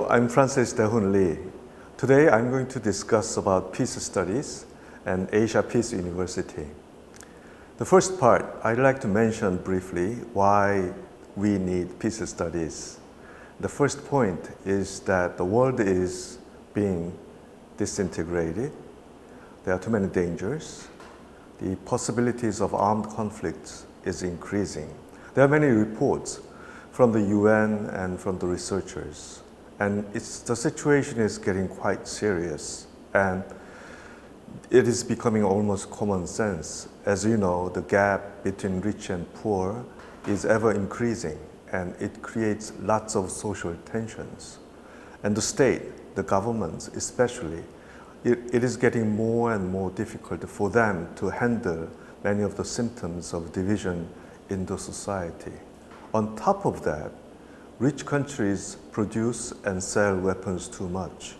I'm Francis Dehun Lee. Today I'm going to discuss about peace studies and Asia Peace University. The first part, I'd like to mention briefly why we need peace studies. The first point is that the world is being disintegrated. There are too many dangers. The possibilities of armed conflicts is increasing. There are many reports from the UN and from the researchers. And the situation is getting quite serious. And it is becoming almost common sense. As you know, the gap between rich and poor is ever increasing, and it creates lots of social tensions. And the state, the governments especially, it is getting more and more difficult for them to handle many of the symptoms of division in the society. On top of that, rich countries produce and sell weapons too much.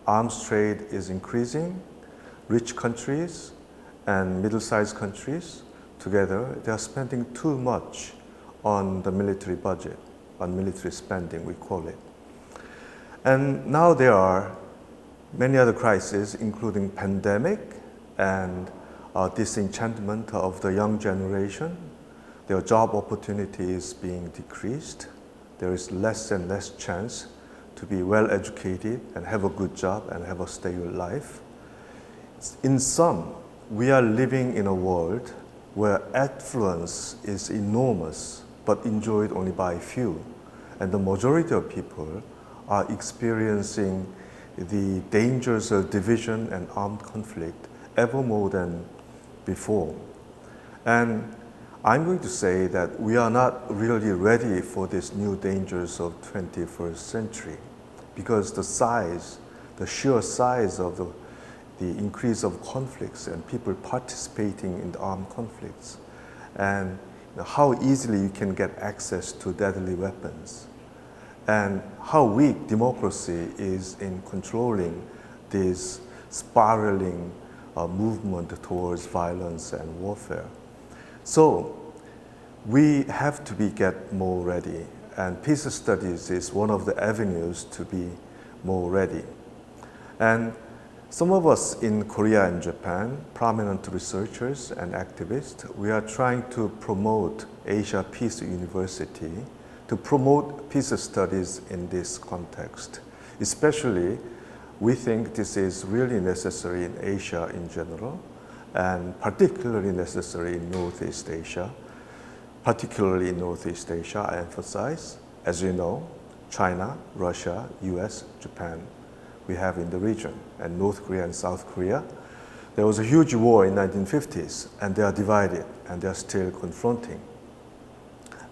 Arms trade is increasing. Rich countries and middle-sized countries together, they are spending too much on the military budget, on military spending, we call it. And now there are many other crises, including pandemic and disenchantment of the young generation. Their job opportunities being decreased. There is less and less chance to be well educated and have a good job and have a stable life. In sum, we are living in a world where affluence is enormous but enjoyed only by few. And the majority of people are experiencing the dangers of division and armed conflict ever more than before. And I'm going to say that we are not really ready for these new dangers of 21st century because the sheer size of the increase of conflicts and people participating in the armed conflicts and how easily you can get access to deadly weapons and how weak democracy is in controlling this spiraling movement towards violence and warfare. So we have to get more ready, and peace studies is one of the avenues to be more ready. And some of us in Korea and Japan, prominent researchers and activists, we are trying to promote Asia Peace University to promote peace studies in this context. Especially, we think this is really necessary in Asia in general, and particularly necessary in Northeast Asia. Particularly in Northeast Asia, I emphasize, as you know, China, Russia, US, Japan, we have in the region, and North Korea and South Korea. There was a huge war in the 1950s, and they are divided, and they are still confronting.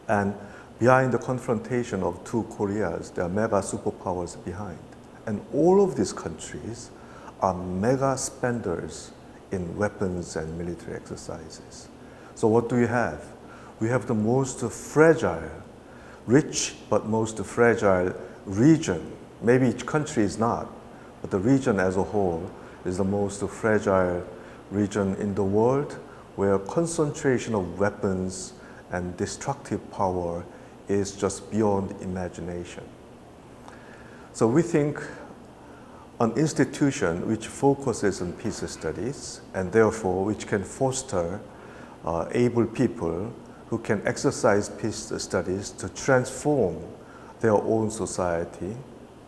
And behind the confrontation of two Koreas, there are mega superpowers behind. And all of these countries are mega spenders in weapons and military exercises. So what do we have? We have the most fragile, rich but most fragile region. Maybe each country is not, but the region as a whole is the most fragile region in the world where concentration of weapons and destructive power is just beyond imagination. So we think an institution which focuses on peace studies and therefore which can foster able people who can exercise peace studies to transform their own society,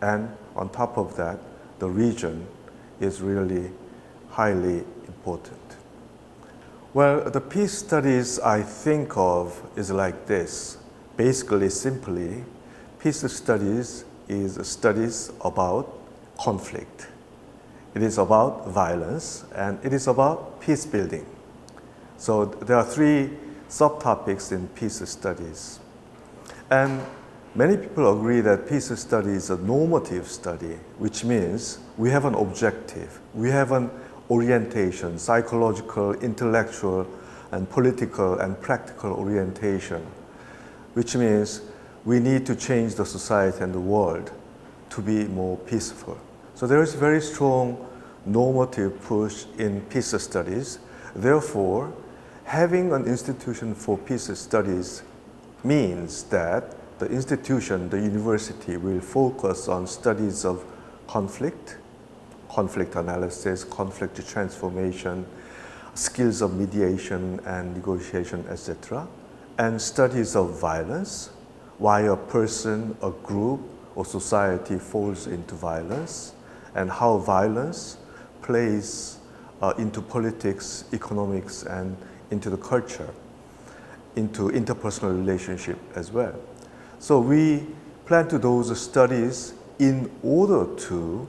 and on top of that, the region is really highly important. Well, the peace studies I think of is like this. Basically, simply, peace studies is studies about conflict. It is about violence, and it is about peace building. So there are three subtopics in peace studies. And many people agree that peace study is a normative study, which means we have an objective, we have an orientation, psychological, intellectual, and political and practical orientation, which means we need to change the society and the world to be more peaceful. So there is very strong normative push in peace studies. Therefore, having an institution for peace studies means that the institution, the university, will focus on studies of conflict, conflict analysis, conflict transformation, skills of mediation and negotiation, etc., and studies of violence, why a person, a group, or society falls into violence, and how violence plays into politics, economics, and into the culture, into interpersonal relationship as well. So we plan to do those studies in order to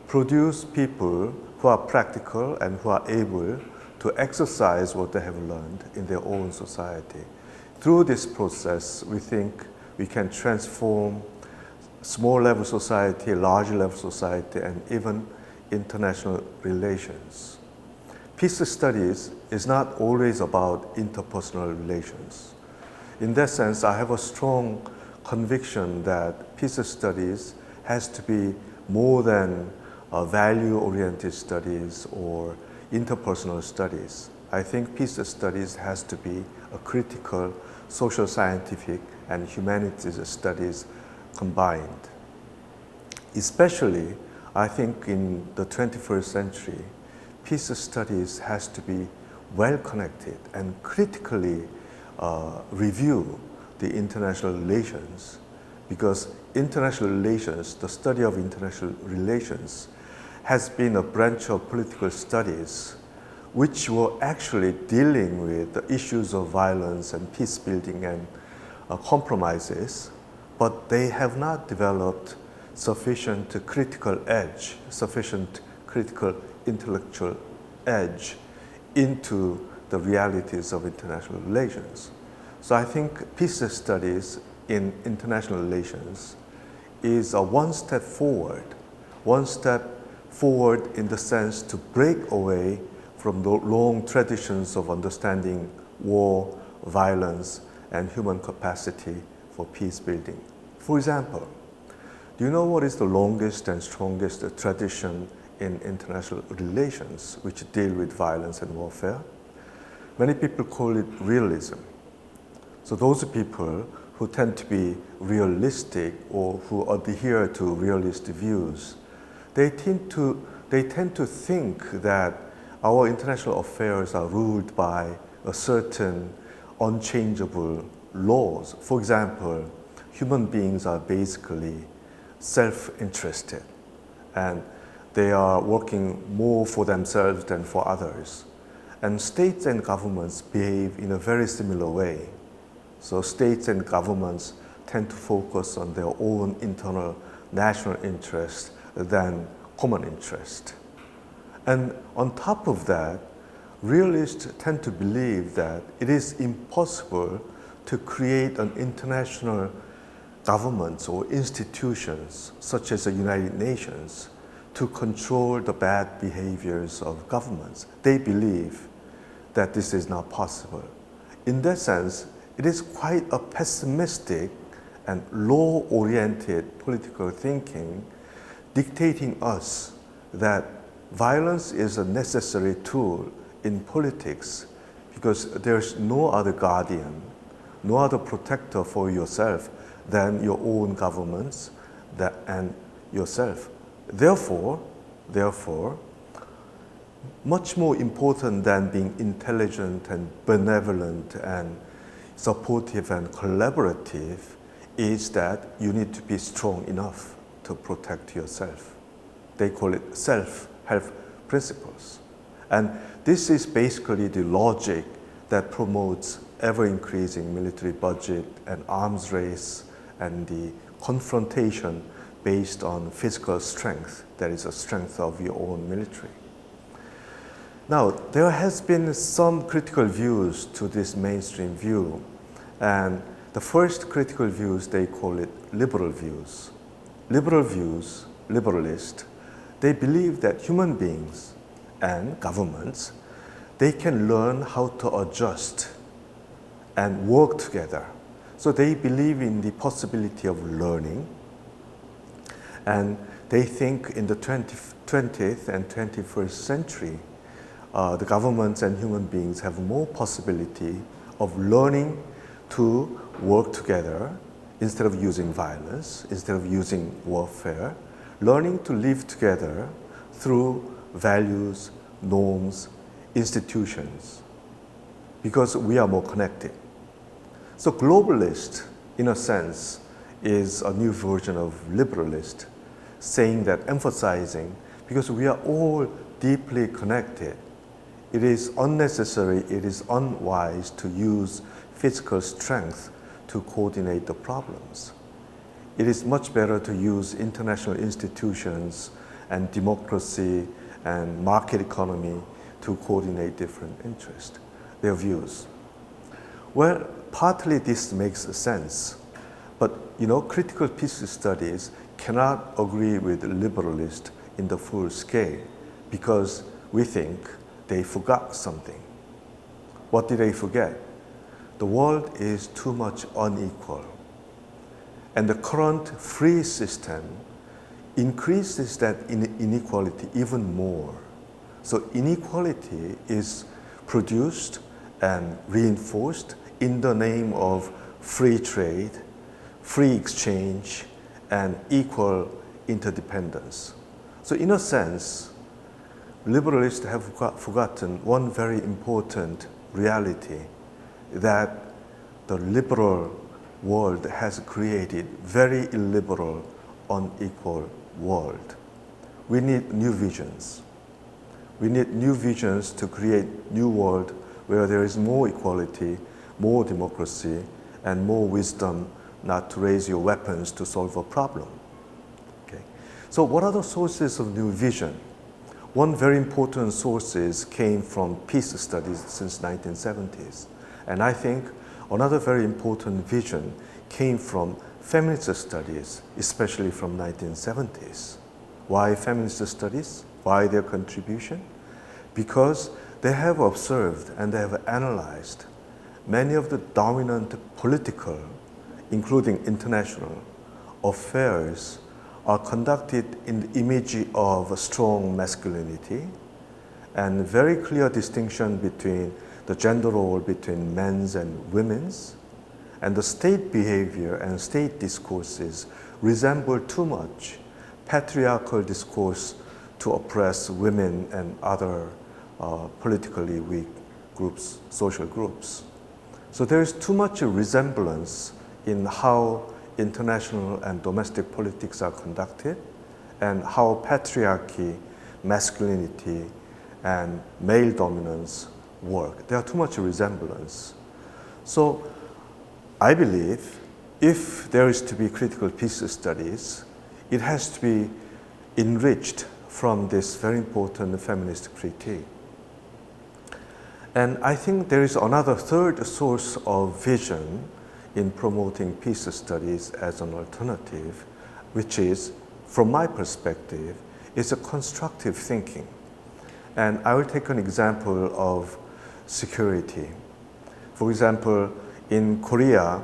produce people who are practical and who are able to exercise what they have learned in their own society. Through this process, we think we can transform small level society, large level society, and even international relations. Peace studies is not always about interpersonal relations. In that sense, I have a strong conviction that peace studies has to be more than value-oriented studies or interpersonal studies. I think peace studies has to be a critical social scientific and humanities studies combined. Especially, I think in the 21st century, peace studies has to be well connected and critically review the international relations, because international relations, the study of international relations, has been a branch of political studies which were actually dealing with the issues of violence and peace building and compromises, but they have not developed sufficient critical edge, sufficient critical intellectual edge into the realities of international relations. So I think peace studies in international relations is a one step forward in the sense to break away from the long traditions of understanding war, violence, and human capacity for peace building. For example, do you know what is the longest and strongest tradition in international relations which deal with violence and warfare? Many people call it realism. So those people who tend to be realistic or who adhere to realist views, they tend to think that our international affairs are ruled by a certain unchangeable laws. For example, human beings are basically self-interested and they are working more for themselves than for others. And states and governments behave in a very similar way. So states and governments tend to focus on their own internal national interest than common interest. And on top of that, realists tend to believe that it is impossible to create an international governments or institutions such as the United Nations to control the bad behaviors of governments. They believe that this is not possible. In that sense, it is quite a pessimistic and law-oriented political thinking dictating us that violence is a necessary tool in politics because there's no other guardian, no other protector for yourself than your own governments and yourself. Therefore, much more important than being intelligent and benevolent and supportive and collaborative is that you need to be strong enough to protect yourself. They call it self-help principles. And this is basically the logic that promotes ever-increasing military budget and arms race and the confrontation based on physical strength, that is the strength of your own military. Now, there has been some critical views to this mainstream view, and the first critical views, they call it liberal views. Liberal views, liberalist, they believe that human beings and governments, they can learn how to adjust and work together. So they believe in the possibility of learning, and they think in the 20th and 21st century, the governments and human beings have more possibility of learning to work together instead of using violence, instead of using warfare, learning to live together through values, norms, institutions, because we are more connected. So globalist, in a sense, is a new version of liberalist, saying that, emphasizing, because we are all deeply connected, it is unnecessary, it is unwise to use physical strength to coordinate the problems. It is much better to use international institutions and democracy and market economy to coordinate different interests, their views. Well, partly this makes sense, but critical peace studies cannot agree with liberalists in the full scale because we think they forgot something. What did they forget? The world is too much unequal, and the current free system increases that inequality even more. So inequality is produced and reinforced in the name of free trade, free exchange, and equal interdependence. So in a sense, liberalists have forgotten one very important reality, that the liberal world has created very illiberal, unequal world. We need new visions. We need new visions to create new world where there is more equality, more democracy, and more wisdom not to raise your weapons to solve a problem. Okay. So what are the sources of new vision? One very important sources came from peace studies since 1970s. And I think another very important vision came from feminist studies, especially from 1970s. Why feminist studies? Why their contribution? Because they have observed and they have analyzed many of the dominant political, including international, affairs are conducted in the image of strong masculinity and very clear distinction between the gender role between men's and women's, and the state behavior and state discourses resemble too much patriarchal discourse to oppress women and other politically weak groups, social groups. So there is too much resemblance in how international and domestic politics are conducted and how patriarchy, masculinity, and male dominance work. There are too much resemblance. So I believe if there is to be critical peace studies, it has to be enriched from this very important feminist critique. And I think there is another third source of vision in promoting peace studies as an alternative, which is, from my perspective, is a constructive thinking. And I will take an example of security. For example, in Korea,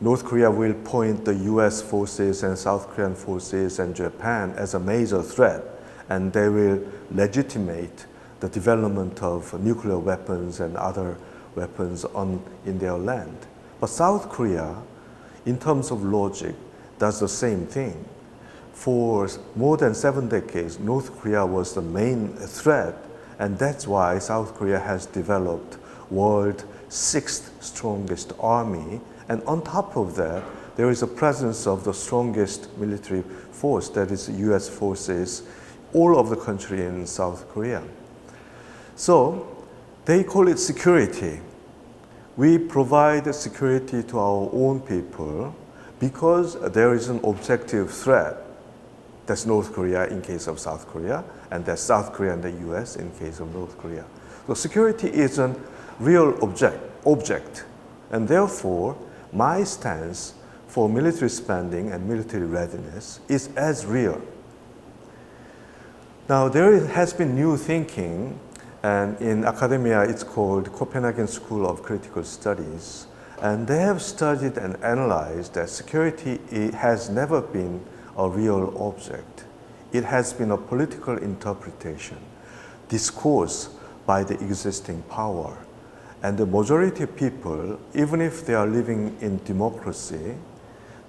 North Korea will point the US forces and South Korean forces and Japan as a major threat, and they will legitimate the development of nuclear weapons and other weapons in their land. But South Korea, in terms of logic, does the same thing. For more than 7 decades, North Korea was the main threat, and that's why South Korea has developed world's 6th strongest army. And on top of that, there is a presence of the strongest military force, that is US forces, all over the country in South Korea. So they call it security. We provide security to our own people because there is an objective threat. That's North Korea in case of South Korea, and that's South Korea and the US in case of North Korea. So security is a real object, and therefore my stance for military spending and military readiness is as real. Now there has been new thinking, and in academia it's called Copenhagen School of Critical Studies, and they have studied and analyzed that security has never been a real object. It has been a political interpretation, discourse by the existing power. And the majority of people, even if they are living in democracy,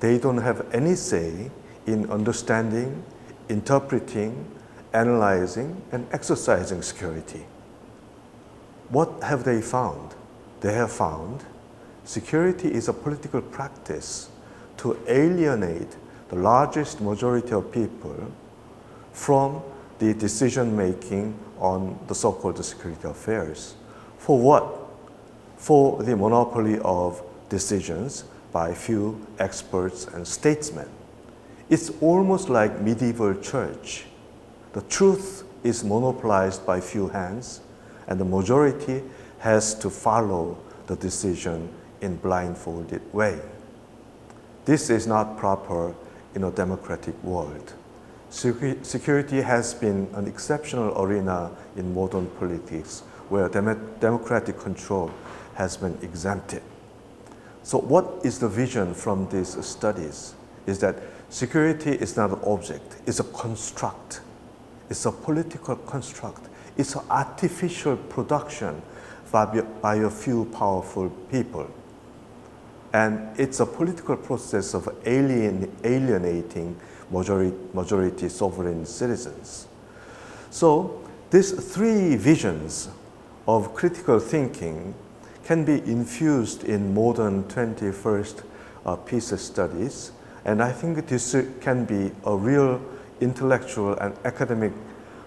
they don't have any say in understanding, interpreting, analyzing, and exercising security. What have they found? They have found security is a political practice to alienate the largest majority of people from the decision making on the so-called security affairs. For what? For the monopoly of decisions by few experts and statesmen. It's almost like medieval church. The truth is monopolized by few hands, and the majority has to follow the decision in blindfolded way. This is not proper in a democratic world. Security has been an exceptional arena in modern politics where democratic control has been exempted. So what is the vision from these studies? Is that security is not an object, it's a construct. It's a political construct. It's an artificial production by a few powerful people. And it's a political process of alienating majority sovereign citizens. So these three visions of critical thinking can be infused in modern 21st peace studies. And I think this can be a real intellectual and academic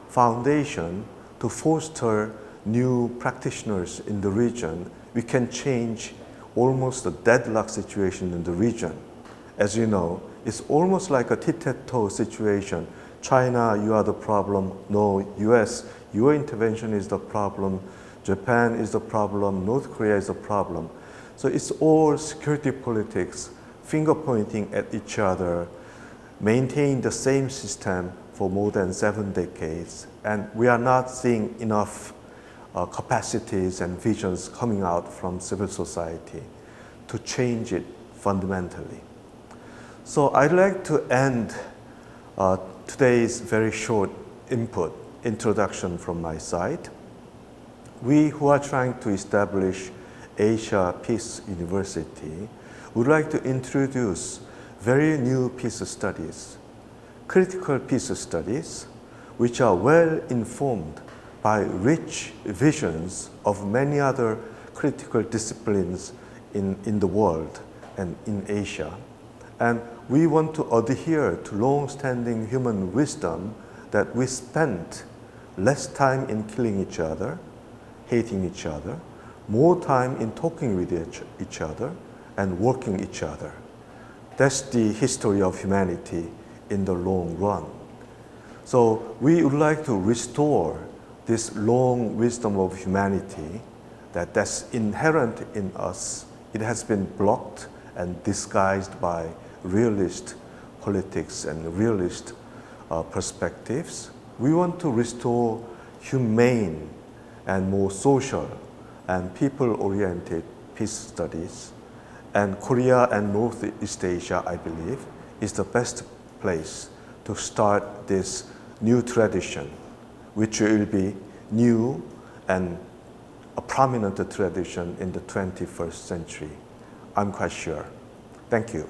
foundation to foster new practitioners in the region. We can change almost a deadlock situation in the region. As you know, it's almost like a tit-tat-toe situation. China, you are the problem. No, US, your intervention is the problem. Japan is the problem. North Korea is the problem. So it's all security politics, finger pointing at each other, maintain the same system for more than 7 decades. And we are not seeing enough capacities and visions coming out from civil society to change it fundamentally. So I'd like to end today's very short introduction from my side. We who are trying to establish Asia Peace University would like to introduce very new peace studies, critical peace studies, which are well informed by rich visions of many other critical disciplines in the world and in Asia. And we want to adhere to long-standing human wisdom that we spend less time in killing each other, hating each other, more time in talking with each other and working each other. That's the history of humanity in the long run. So we would like to restore this long wisdom of humanity that's inherent in us. It has been blocked and disguised by realist politics and realist perspectives. We want to restore humane and more social and people-oriented peace studies. And Korea and Northeast Asia, I believe, is the best place to start this new tradition, which will be new and a prominent tradition in the 21st century. I'm quite sure. Thank you.